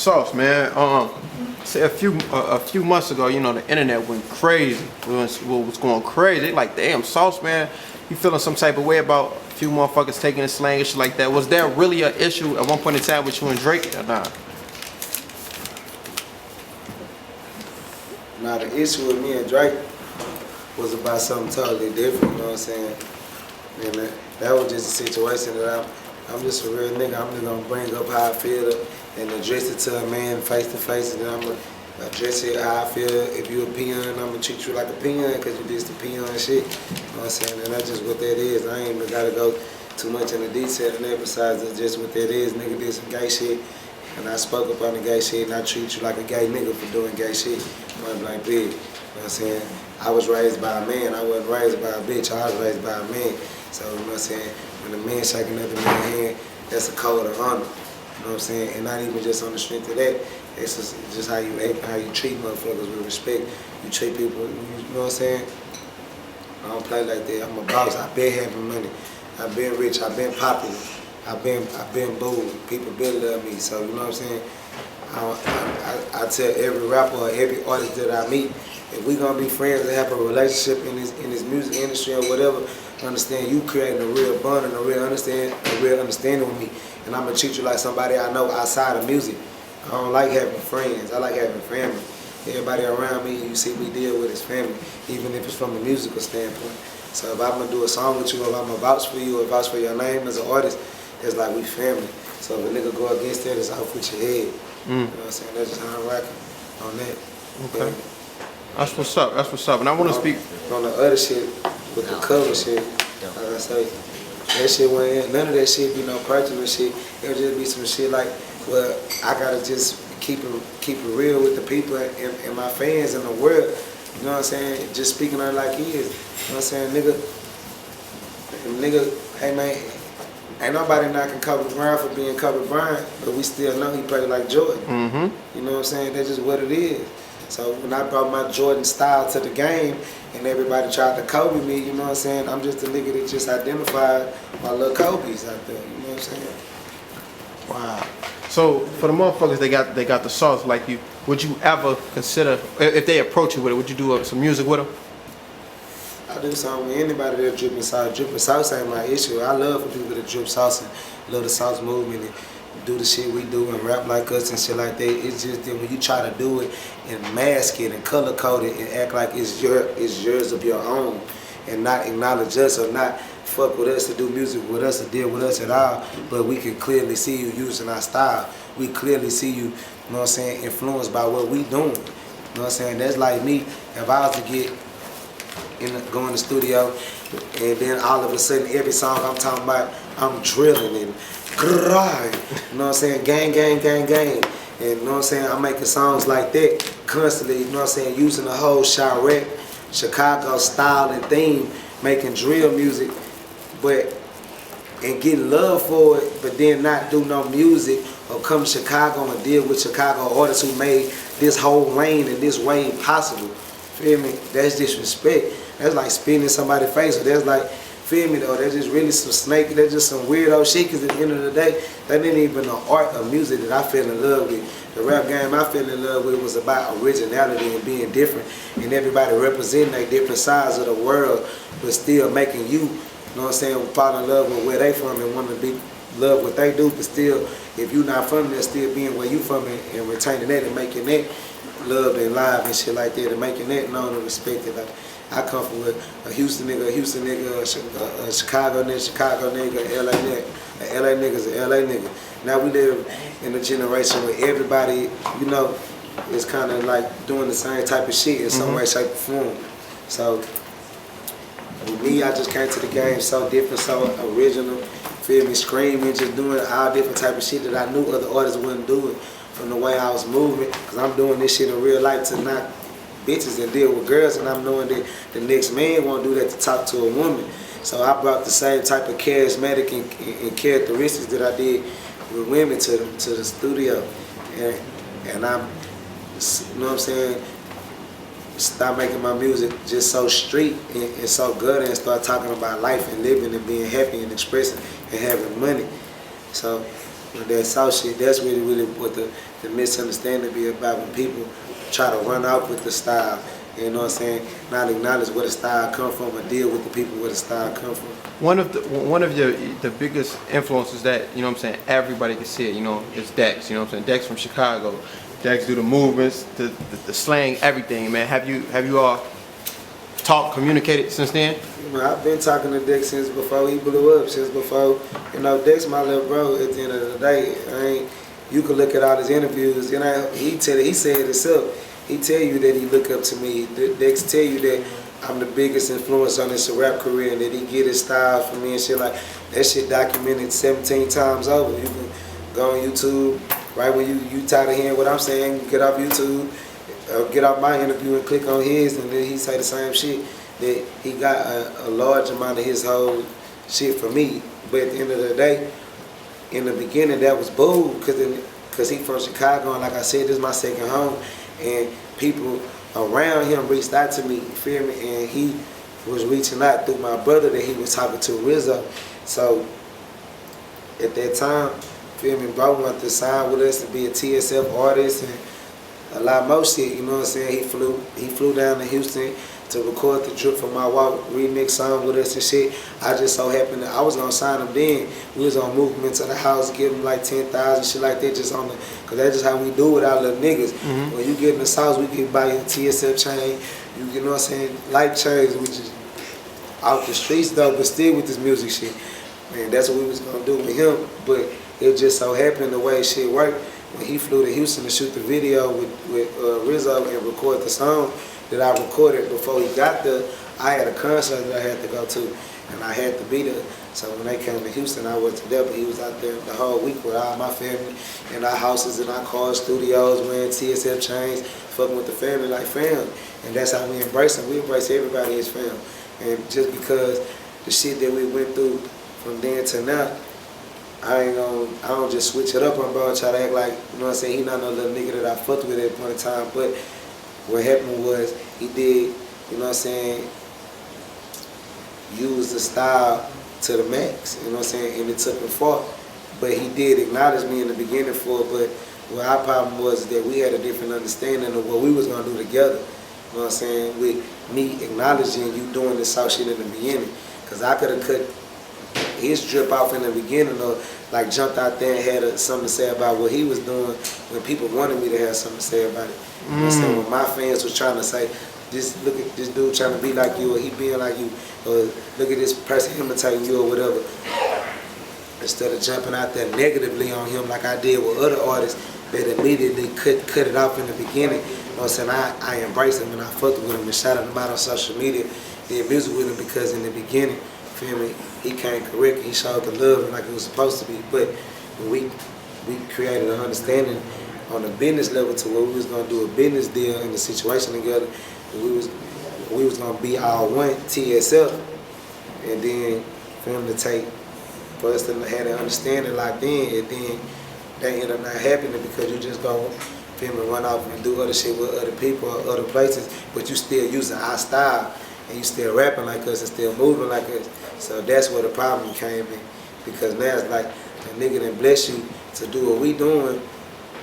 Sauce, man. Say a few months ago, you know, the internet went crazy. Was going crazy. Like, damn, Sauce, man, you feeling some type of way about a few motherfuckers taking the slang and shit like that? Was there really an issue at one point in time with you and Drake or not? Now the issue with me and Drake was about something totally different. You know what I'm saying? And that was just a situation that I'm just a real nigga. I'm just gonna bring up how I feel and address it to a man face to face, and then I'm gonna address it how I feel. If you a peon, I'm gonna treat you like a peon because you did the peon shit. You know what I'm saying? And that's just what that is. I ain't even gotta go too much into detail in that. Besides, that's just what that is. Nigga did some gay shit, and I spoke up on the gay shit, and I treat you like a gay nigga for doing gay shit. I'm like, big. You know what I'm saying? I was raised by a man. I wasn't raised by a bitch. I was raised by a man. So, you know what I'm saying? When a man shaking another man's hand, that's a code of honor. You know what I'm saying? And not even just on the strength of that. It's just how you treat motherfuckers with respect. You treat people, you know what I'm saying? I don't play like that. I'm a boss. I've been having money. I've been rich. I've been popular. I've been bold. People been love me. So, you know what I'm saying? I tell every rapper or every artist that I meet, if we gonna be friends and have a relationship in this music industry or whatever, understand you creating a real bond and a real understanding with me, and I'm gonna treat you like somebody I know outside of music. I don't like having friends. I like having family. Everybody around me, you see me deal with is family, even if it's from a musical standpoint. So if I'm gonna do a song with you, or if I'm gonna vouch for you, or vouch for your name as an artist, it's like we family. So if a nigga go against that, it's off with your head. You know what I'm saying? That's just how I'm rocking on that. Okay. That's what's up. That's what's up. And I want to speak on the other shit with the cover shit. Like I say, that shit went. None of that shit be no personal shit. It'll just be some shit like, well, I gotta just keep it real with the people and my fans in the world. You know what I'm saying? Just speaking on it like he is. You know what I'm saying, nigga, hey man. Ain't nobody knocking Kobe Bryant for being Kobe Bryant, but we still know he played like Jordan. You know what I'm saying? That's just what it is. So when I brought my Jordan style to the game and everybody tried to Kobe me, you know what I'm saying? I'm just a nigga that just identified my little Kobe's out there. You know what I'm saying? Wow. So for the motherfuckers they got the sauce like you, would you ever consider, if they approach you with it, would you do some music with them? I do something with anybody that dripping sauce. Dripping sauce ain't my issue. I love for people to drip sauce and love the sauce movement and do the shit we do and rap like us and shit like that. It's just that when you try to do it and mask it and color code it and act like it's yours of your own and not acknowledge us or not fuck with us to do music with us or deal with us at all, but we can clearly see you using our style. We clearly see you, you know what I'm saying, influenced by what we doing. You know what I'm saying? That's like me, if I was to get go in the studio, and then all of a sudden every song I'm talking about, I'm drilling and grind. You know what I'm saying? Gang, gang, gang, gang. And you know what I'm saying? I'm making songs like that constantly, you know what I'm saying? Using the whole Chirac, Chicago style and theme, making drill music, and getting love for it, but then not do no music or come to Chicago and deal with Chicago artists who made this whole lane and this way possible. Feel me? That's disrespect. That's like spitting in somebody's face. Or that's like, feel me though, that's just really some snake, that's just some weirdo shit, because at the end of the day, that ain't even the art of music that I fell in love with. The rap game I fell in love with was about originality and being different, and everybody representing their different sides of the world, but still making you know what I'm saying, fall in love with where they from and want to love what they do, but still, if you not from there, still being where you from and retaining that and making that loved and live and shit like that and making that known and respected. Like, I come from a Houston nigga, a Chicago nigga, LA nigga. An LA nigga's an LA nigga. Now we live in a generation where everybody, you know, is kind of like doing the same type of shit in some way, shape, or form. So with me, I just came to the game so different, so original, feel me, screaming, just doing all different type of shit that I knew other artists wouldn't do it from the way I was moving, because I'm doing this shit in real life to knock bitches and deal with girls, and I'm knowing that the next man won't do that to talk to a woman. So I brought the same type of charismatic and characteristics that I did with women to the studio, and I'm, you know what I'm saying, stop making my music just so street and so good and start talking about life and living and being happy and expressing and having money. So with that South shit, that's really what the the misunderstanding be about when people try to run off with the style. You know what I'm saying? Not acknowledge where the style come from or deal with the people where the style come from. One of the biggest influences that, you know what I'm saying, everybody can see it, you know, is Dex, you know what I'm saying? Dex from Chicago. Dex do the movements, the slang, everything, man. Have you all talked, communicated since then? Man, I've been talking to Dex since before he blew up, since before, you know, Dex my little bro at the end of the day. You can look at all his interviews, you know, he said it himself. He tell you that he look up to me. Dex tell you that I'm the biggest influence on his rap career and that he get his style from me and shit like that. Shit documented 17 times over. You can go on YouTube, right when you tired of hearing what I'm saying, you get off YouTube, get off my interview and click on his, and then he say the same shit. That he got a large amount of his whole shit from me. But at the end of the day, in the beginning that was bull, because he from Chicago, and like I said, this is my second home. And people around him reached out to me, you feel me? And he was reaching out through my brother that he was talking to, Rizzo. So at that time, feel me, bro wanted to sign with us to be a TSF artist and a lot more shit, you know what I'm saying? He flew down to Houston to record the Drip for My Walk remix song with us and shit. I just so happened that I was gonna sign him then. We was on movement to the house, give him like 10,000, shit like that, just on the, cause that's just how we do it, our little niggas. Mm-hmm. When you get in the sauce, we can buy you a TSF chain, you know what I'm saying, life chains, which is out the streets though, but still with this music shit. Man, that's what we was gonna do with him, but it just so happened the way shit worked. When he flew to Houston to shoot the video with Rizzo and record the song that I recorded before he got there, I had a concert that I had to go to, and I had to be there. So when they came to Houston, I wasn't there, but he was out there the whole week with all my family in our houses, in our cars, studios, wearing TSF chains, fucking with the family like fam. And that's how we embrace him. We embrace everybody as fam. And just because the shit that we went through from then to now, I don't just switch it up on bro and try to act like, you know what I'm saying, he not no little nigga that I fucked with at one time. But what happened was he did, you know what I'm saying, use the style to the max, you know what I'm saying, and it took him far. But he did acknowledge me in the beginning for it, but what our problem was that we had a different understanding of what we was gonna do together. You know what I'm saying, with me acknowledging you doing this South shit in the beginning. Cause I could have cut his drip off in the beginning, or like jumped out there and had something to say about what he was doing when people wanted me to have something to say about it. You know what I'm saying? When my fans was trying to say, just look at this dude trying to be like you, or he being like you, or look at this person imitating you or whatever. Instead of jumping out there negatively on him like I did with other artists that immediately cut it off in the beginning. You know what I'm saying? I embraced him and I fucked with him and shouted him out on social media, did music with him, because in the beginning, feel me, he came correct, he showed the love like it was supposed to be. But when we created an understanding on a business level to where we was gonna do a business deal in the situation together, and we was gonna be all one TSF, and then for him to take, for us to have that understanding locked in, and then that ended up not happening because you just go feel me, run off and do other shit with other people or other places, but you still using our style and you still rapping like us and still moving like us. So that's where the problem came in, because now it's like a nigga done bless you to do what we doing,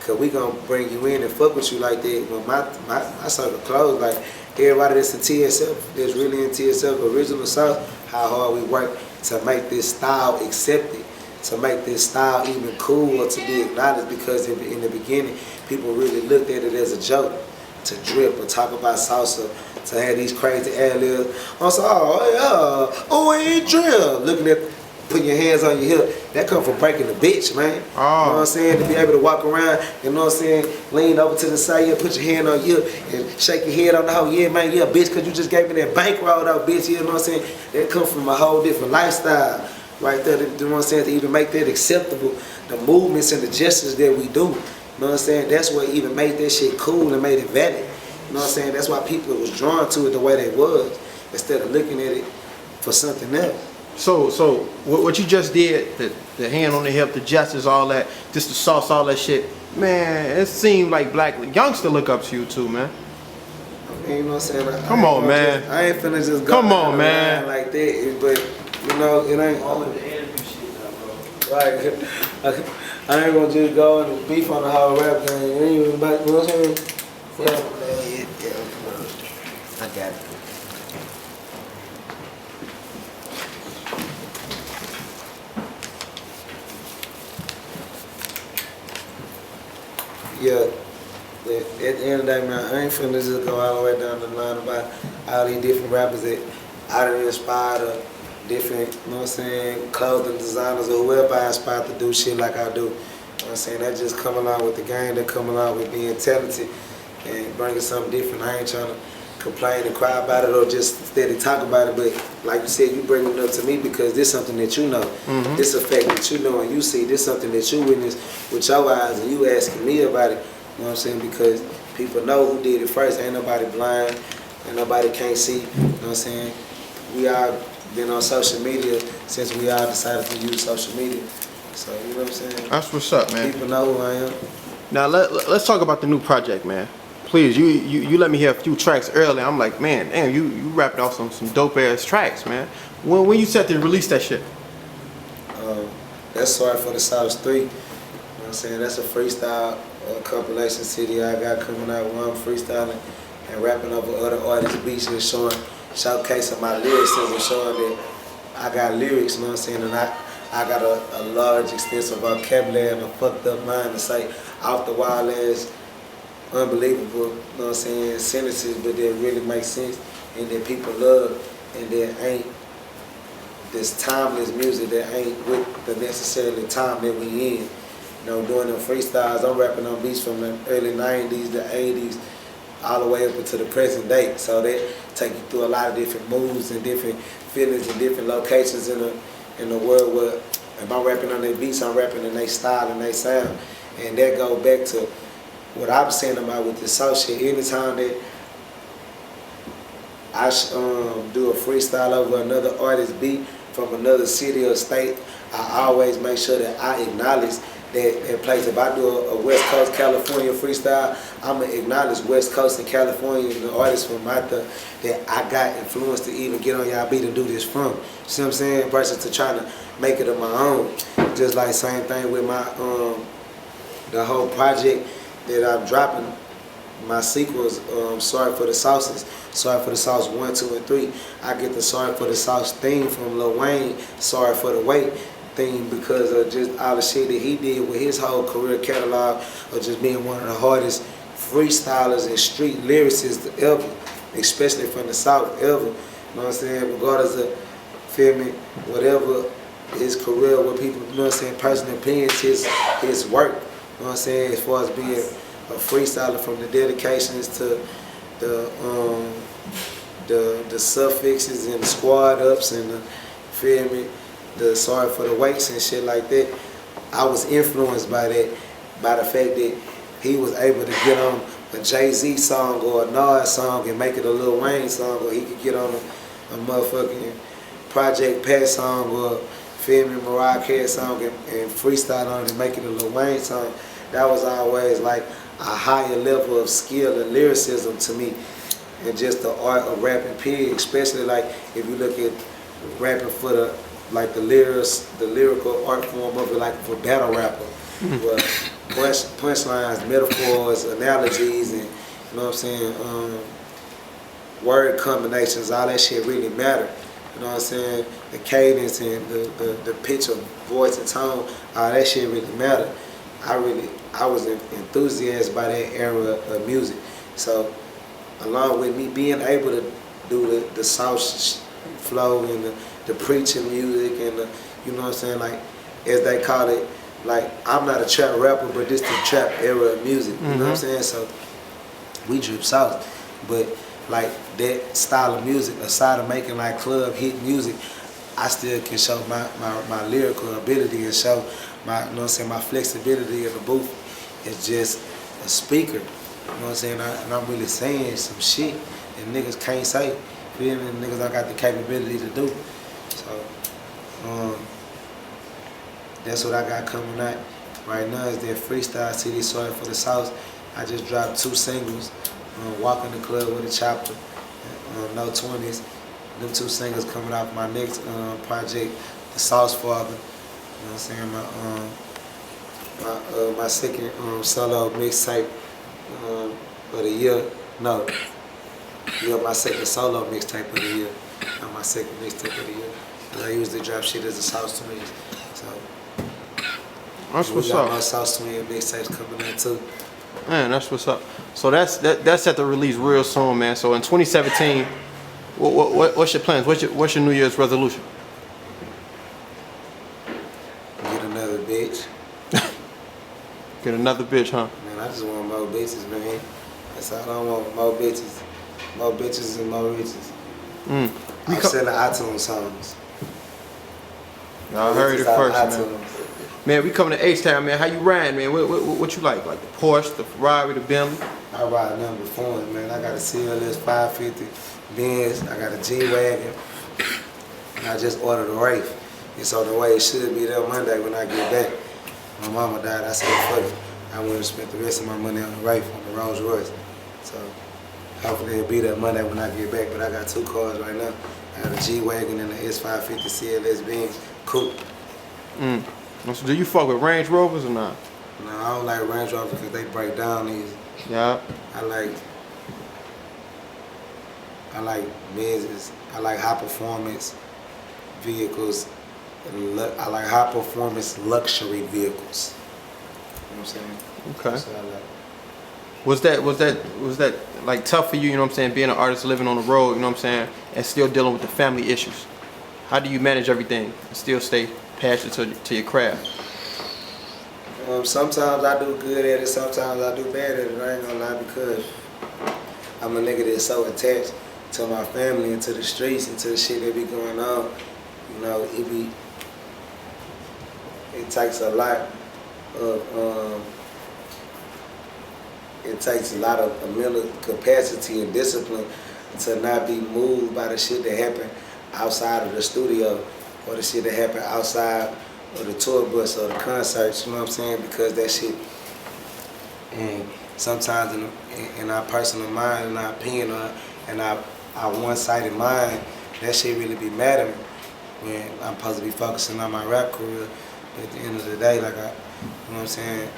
cause we gonna bring you in and fuck with you like that. When my circle closed, like everybody that's in TSF, that's really in TSF, Original Sauce, how hard we work to make this style accepted, to make this style even cool or to be acknowledged, because in the beginning, people really looked at it as a joke, to drip or talk about salsa, to have these crazy ad-libs. I was like, oh, it ain't drill. Looking at, putting your hands on your hip, that come from breaking the bitch, man. You know what I'm saying? To be able to walk around, you know what I'm saying, lean over to the side, yeah, put your hand on your hip and shake your head on the hoe, yeah, man, yeah, bitch, because you just gave me that bankroll out, bitch, you know what I'm saying? That come from a whole different lifestyle right there, you know what I'm saying, to even make that acceptable, the movements and the gestures that we do. You know what I'm saying? That's what even made that shit cool and made it valid. You know what I'm saying? That's why people was drawn to it the way they was, instead of looking at it for something else. So what you just did, the hand on the hip, the gestures, all that, just the sauce, all that shit, man, it seemed like black youngster look up to you too, man. I mean, you know what I'm saying? Come on, man. I ain't finna just go come on, man, like that, but you know, it ain't all of the interview shit now, bro. Like, I ain't gonna just go and beef on the whole rap game. You ain't even about, you know what I'm saying? Yeah, I got it. Yeah, at the end of the day, man, I ain't finna just go all the way down the line about all these different rappers that I done inspired or different, you know what I'm saying, clothing designers or whoever I inspired to do shit like I do. You know what I'm saying? That just come along with the game, that come along with being talented and bringing something different. I ain't trying to complain and cry about it or just steady talk about it, but like you said, you bring it up to me because this something that you know. This a fact that you know and you see. This something that you witness with your eyes and you asking me about it. You know what I'm saying? Because people know who did it first. Ain't nobody blind. Ain't nobody can't see. You know what I'm saying? We all been on social media since we all decided to use social media. So, you know what I'm saying? That's what's up, man. People know who I am. Now let's talk about the new project, man. Please, you let me hear a few tracks earlier. I'm like, man, damn, you rapped off some dope ass tracks, man. When you set to release that shit? That's Sorry for the Sauce 3. You know what I'm saying? That's a freestyle compilation CD I got coming out where I'm freestyling and rapping over other artists' beats and showcasing my lyricism, showing that I got lyrics, you know what I'm saying? And I got a large, extensive vocabulary and a fucked up mind to say off the wild ass, unbelievable, you know what I'm saying, sentences, but that really make sense and that people love and that ain't this timeless music that ain't with the necessarily time that we in. You know, doing them freestyles, I'm rapping on beats from the early 90s, the 80s, all the way up into the present day. So that take you through a lot of different moods and different feelings and different locations in the world where if I'm rapping on their beats, I'm rapping in their style and their sound. And that goes back to what I'm saying about with the Sauce shit. Anytime that I do a freestyle over another artist's beat from another city or state, I always make sure that I acknowledge that place. If I do a West Coast California freestyle, I'm going to acknowledge West Coast and California and the artists from out there that I got influence to even get on y'all beat and do this from. You see what I'm saying? Versus to trying to make it of my own. Just like same thing with my the whole project that I'm dropping. My sequels, Sorry for the Sauces, Sorry for the Sauce 1, 2, and 3. I get the Sorry for the Sauce theme from Lil Wayne, Sorry for the Wait theme, because of just all the shit that he did with his whole career catalog of just being one of the hardest freestylers and street lyricists ever, especially from the South ever. You know what I'm saying? Regardless of, feel me, whatever his career, what people, you know what I'm saying, personal opinions, his work, you know what I'm saying, as far as being a freestyler, from the dedications to the suffixes and the squad ups and the, feel me, the Sorry for the Waits and shit like that. I was influenced by that, by the fact that he was able to get on a Jay-Z song or a Nas song and make it a Lil Wayne song, or he could get on a motherfucking Project Pat song or, feel me, Mariah Carey song and freestyle on it and make it a Lil Wayne song. That was always like a higher level of skill and lyricism to me, and just the art of rapping period, especially like if you look at rapping for the lyrical art form of it, like for battle rapper, where punchlines, metaphors, analogies, and you know what I'm saying, word combinations, all that shit really matter. You know what I'm saying? The cadence and the pitch of voice and tone, all that shit really matter. I was enthusiastic by that era of music. So along with me being able to do the Sauce flow and the preaching music and the, you know what I'm saying, like as they call it, like I'm not a trap rapper, but this the trap era of music. You know what I'm saying? So we drip Sauce, but like that style of music, aside of making like club hit music, I still can show my lyrical ability and show my, you know what I'm saying, my flexibility in the booth. It's just a speaker, you know what I'm saying, and I'm really saying some shit that niggas can't say. Feel me? Niggas don't got the capability to do. So that's what I got coming out right now is that freestyle CD, Sorry for the Sauce. I just dropped 2 singles, Walk in the Club with a Chopper, No 20s. Them 2 singles coming out my next project, the Sauce Walka. You know what I'm saying? My second solo mixtape of the year. No, yeah, my second solo mixtape of the year. Not my second mixtape of the year. And I usually drop shit as a Sauce Twins. So That's we what's got up. more Sauce Twin mixtapes coming in too. Man, that's what's up. So that's set to release real soon, man. So in 2017, what's your plans? What's your New Year's resolution? Get another bitch. Get another bitch, huh? Man, I just want more bitches, man. That's all I want. More bitches. More bitches and more riches. I'm selling iTunes songs. I heard it Bitches first, out man. iTunes. Man, we coming to H-Town, man. How you riding, man? What you like? Like the Porsche, the Ferrari, the Bentley? I ride number four, man. I got a CLS 550 Benz. I got a G-Wagon. And I just ordered a Wraith. It's on the way. It should be there Monday when I get back. My mama died. I said, fuck it. I went and spent the rest of my money on the Wraith, on the Rolls Royce. So hopefully it'll be there Monday when I get back. But I got two cars right now. I got a G-Wagon and an S550 CLS Benz coupe. So do you fuck with Range Rovers or not? No, I don't like Range Rovers because they break down easy. Yeah. I like Benzes. I like high performance vehicles. I like high performance luxury vehicles. You know what I'm saying? Okay. That's what I like. Was that like tough for you, you know what I'm saying, being an artist living on the road, you know what I'm saying, and still dealing with the family issues? How do you manage everything and still stay passionate to your craft? Sometimes I do good at it, sometimes I do bad at it. I ain't gonna lie, because I'm a nigga that's so attached to my family and to the streets and to the shit that be going on. You know, it takes a lot of mental capacity and discipline to not be moved by the shit that happen outside of the studio or the shit that happen outside of the tour bus or the concerts, you know what I'm saying? Because that shit, and sometimes in our personal mind, in our opinion, and our one-sided mind, that shit really be mad at me when I'm supposed to be focusing on my rap career. But at the end of the day, like you know what I'm saying,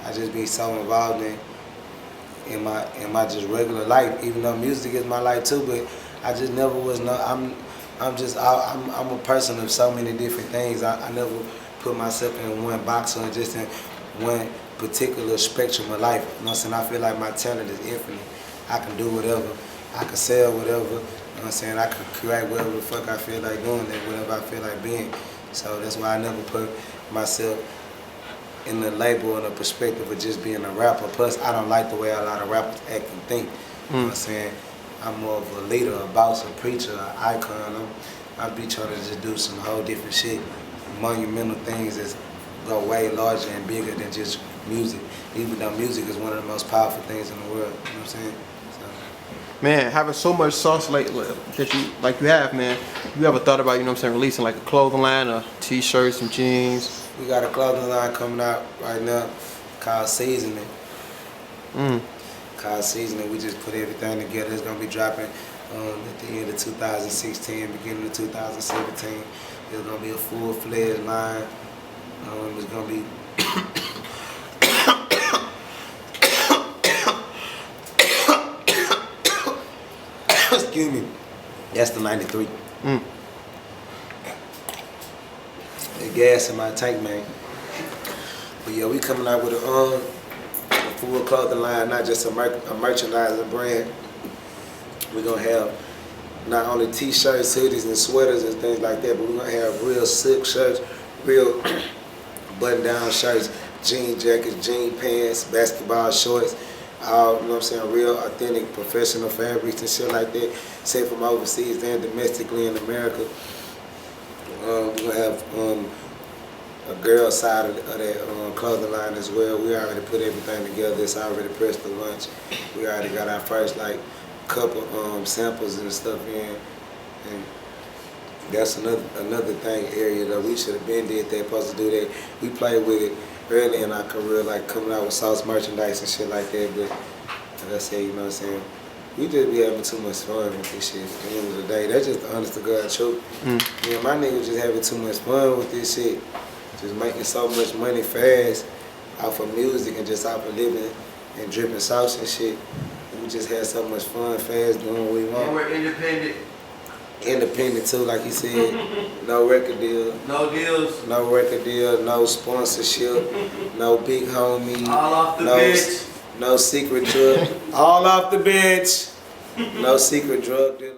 I just be so involved in my just regular life, even though music is my life too, but I just never was I'm a person of so many different things. I never put myself in one box or just in one particular spectrum of life. You know what I'm saying? I feel like my talent is infinite. I can do whatever. I can sell whatever. You know what I'm saying? I can create whatever the fuck I feel like doing, that whatever I feel like being. So that's why I never put myself in the label and the perspective of just being a rapper. Plus, I don't like the way a lot of rappers act and think. You know what I'm saying? I'm more of a leader, a boss, a preacher, an icon. I be trying to just do some whole different shit, monumental things that go way larger and bigger than just music. Even though music is one of the most powerful things in the world. You know what I'm saying? So. Man, having so much sauce that you have, man, you ever thought about, you know what I'm saying, releasing like a clothing line, or t-shirts, some jeans? We got a clothing line coming out right now called Seasoning. Called Seasoning. We just put everything together. It's gonna be dropping at the end of 2016, beginning of 2017. It's gonna be a full-fledged line. It's gonna be excuse me. That's the 93. The gas in my tank, man. But yeah, we coming out with a full clothing line, not just a merchandising brand. We're gonna have not only t-shirts, hoodies, and sweaters and things like that, but we're gonna have real silk shirts, real button-down shirts, jean jackets, jean pants, basketball shorts, you know what I'm saying, real authentic professional fabrics and shit like that, sent from overseas and domestically in America. We're gonna have a girl side of that clothing line as well. We already put everything together. It's already pressed to lunch. We already got our first couple samples and stuff in, and that's another thing area that we should have been did that. Supposed to do that. We played with it early in our career, like coming out with Sauce merchandise and shit like that. But like I said, you know what I'm saying, we just be having too much fun with this shit. At the end of the day, that's just the honest to God truth. Yeah, my niggas just having too much fun with this shit. Just making so much money fast off of music and just off of living and dripping sauce and shit. We just had so much fun, fast, doing what we want. And we're independent. Independent too, like you said. No record deal. No deals. No record deal, no sponsorship, no big homie. All off the bench. No secret drug. All off the bench. No secret drug dealer.